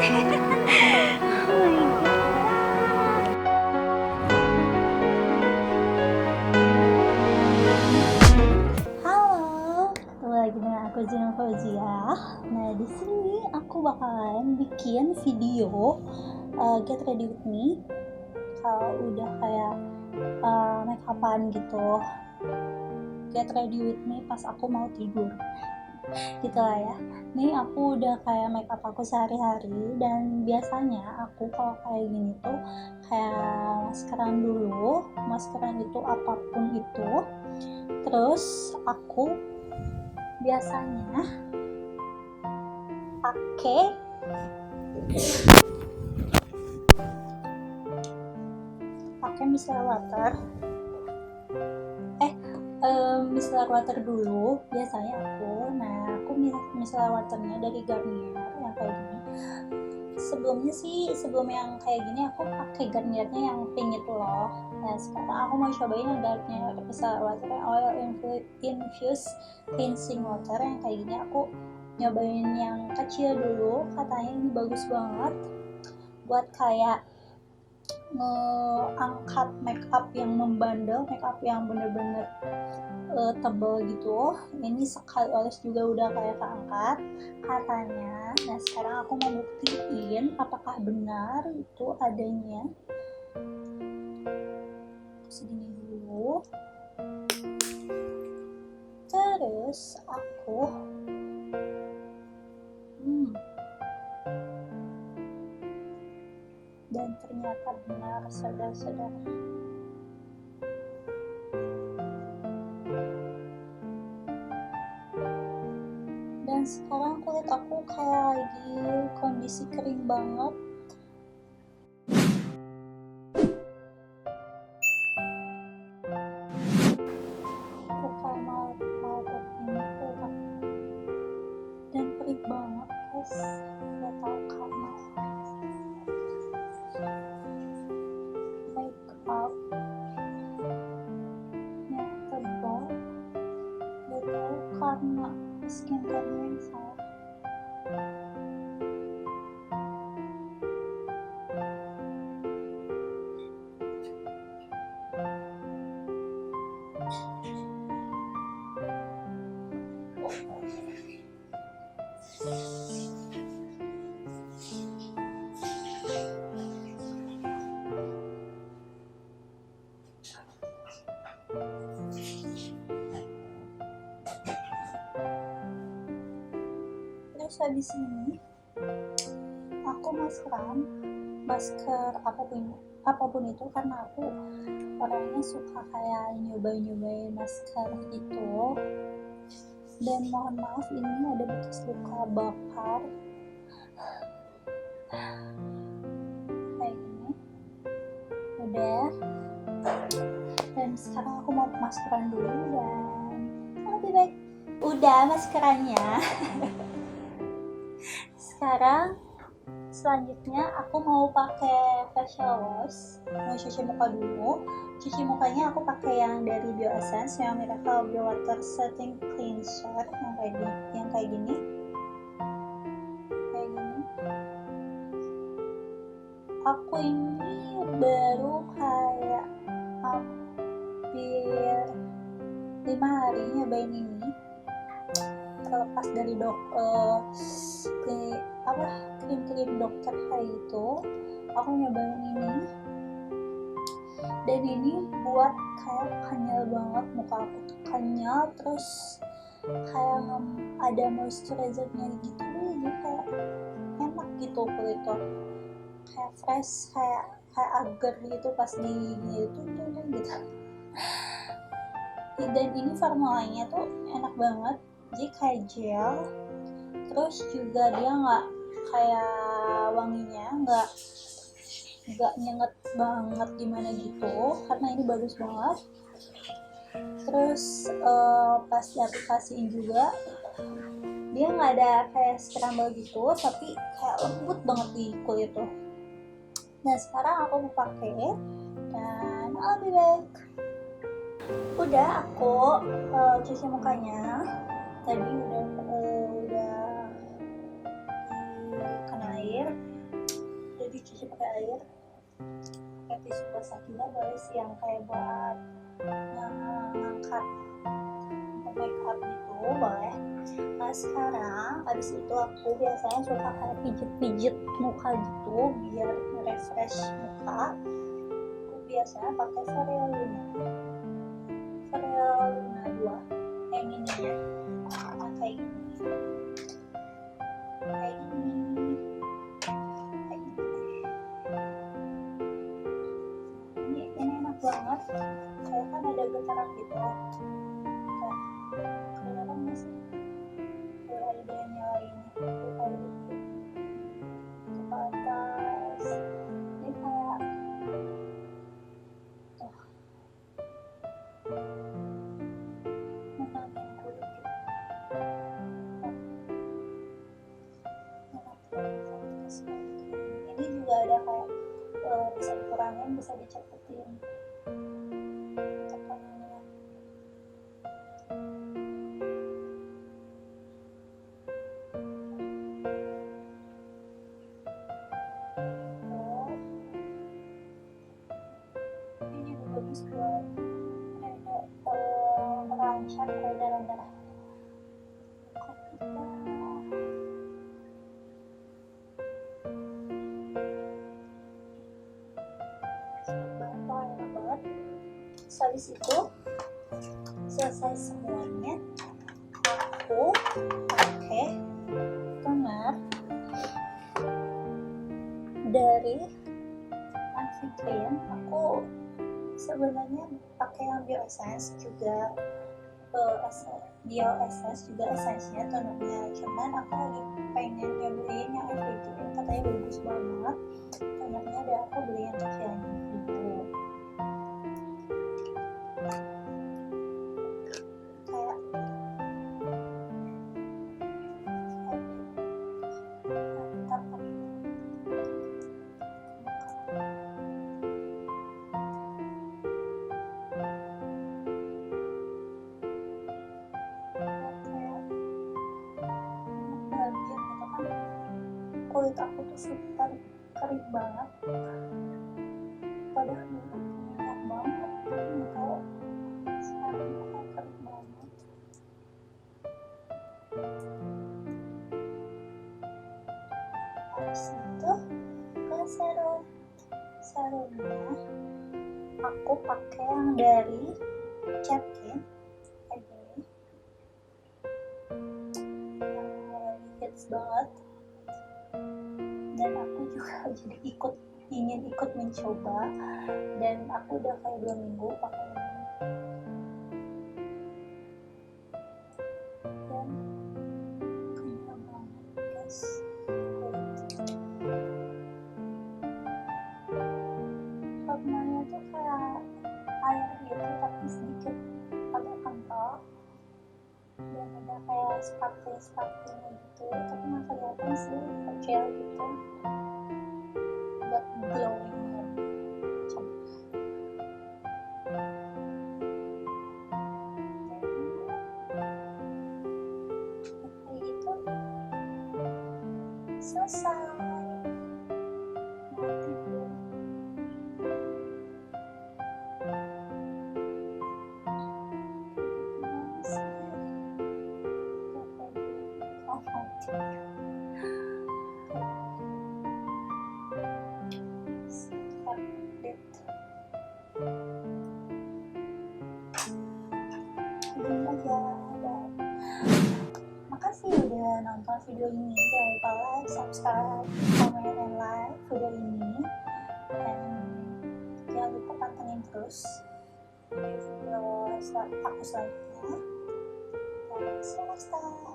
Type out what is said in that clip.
Halo, ketemu lagi dengan aku Dzinnun fauziah. Nah, di sini aku bakalan bikin video get ready with me. Kalau udah kayak make upan gitu, get ready with me pas aku mau tidur gitu lah ya. Nih aku udah kayak make up aku sehari-hari, dan biasanya aku kalau kayak gini tuh kayak maskeran itu apapun itu. Terus aku biasanya pakai micellar water dulu biasanya aku. Nah, aku micellar waternya dari Garnier yang kayak gini. Sebelum yang kayak gini aku pakai Garniernya yang pink itu loh. Nah, sekarang aku mau cobain yang Garnier micellar water oil infused cleansing water yang kayak gini. Aku nyobain yang kecil dulu, katanya ini bagus banget buat kayak ngeangkat makeup yang membandel, makeup yang bener-bener tebal gitu. Ini sekali oles juga udah kayak keangkat katanya. Nah, sekarang aku mau buktiin apakah benar itu adanya. Segini dulu, terus aku dan ternyata benar, saudara-saudara. Dan sekarang kulit aku kayak lagi kondisi kering banget. Bukan malah ini kulit aku, dan perih banget guys. Gak tau karena makeup yang tebal, gak tau karena skincare-nya yang salah. Terus habis ini aku masker apapun itu, karena aku orangnya suka kayak nyobain masker gitu. Dan mohon maaf, ini ada bekas luka bakar kayak gini. Udah, dan sekarang aku mau maskeran dulu dan lebih baik. Udah maskerannya. Sekarang selanjutnya aku mau pakai facial wash. Mau cuci muka dulu. Cuci mukanya aku pakai yang dari Bio Essence, yang Miracle Bio Water Setting Cleanser yang kayak gini. Aku ini baru kayak hampir 5 hari nyobain ini. Terlepas dari krim dokter kayak gitu, aku nyobain ini, dan ini buat kayak kenyal banget. Muka aku tuh kenyal, terus kayak ada moisturizernya gitu, jadi kayak enak gitu kulit tuh, kayak fresh, kayak agar gitu pas di gitu. Dan ini formulanya tuh enak banget, jadi kayak gel. Terus juga dia nggak kayak wanginya nggak nyenget banget gimana gitu, karena ini bagus banget. Terus pas diaplikasiin juga dia nggak ada kayak scramble gitu, tapi kayak lembut banget di kulit tuh. Nah, sekarang aku mau pakai dan I'll be back. Udah aku cuci mukanya tadi, udah kena air. cuci pakai air, pakai tisu basah juga boleh sih, yang kayak buat ngangkat make up gitu boleh. Nah sekarang abis itu aku biasanya suka kayak pijit-pijit muka gitu biar refresh muka. Aku biasanya pakai Luna 2 yang ini ya, kayak gini, kayak gini. Ini enak banget, saya kan ada getaran gitu. Kedengaran nggak sih? Ada yang nyalain ke atas. Ini kayak menangin kulit gitu. Ini juga ada kayak bisa dikurangin, bisa dicepetin tekanannya. Ini juga bagus buat merangsang peredaran darah kita. Enak banget. Habis itu selesai semuanya, aku pakai toner dari Grwm. Aku sebenarnya pakai yang bio essence juga, bio essence juga essence-nya tonernya, cuman aku lagi pengen nyobain yang everyday, katanya bagus banget tonernya, dan aku beli yang kecilnya gitu. Kulit aku tuh super kering banget, padahal dulu minyak banget, tapi nggak tahu sekarang aku kering banget. Habis itu ke serumnya aku pakai yang dari Cetin ini, yang lagi hits banget, dan aku juga jadi ingin ikut mencoba, dan aku udah kayak 2 minggu pakai ini, dan kenyal banget guys. Warnanya tuh kayak air gitu tapi sedikit agak kental, dan ada kayak sparkling gitu, tapi nggak kelihatan sih, gel gitu buat glowing macam. Kayak gitu selesai. Nanti tuh aja. Dan makasih udah nonton video ini, jangan lupa like, subscribe, comment, dan like video ini, dan jangan lupa pantengin terus video aku selanjutnya, dan see you next time.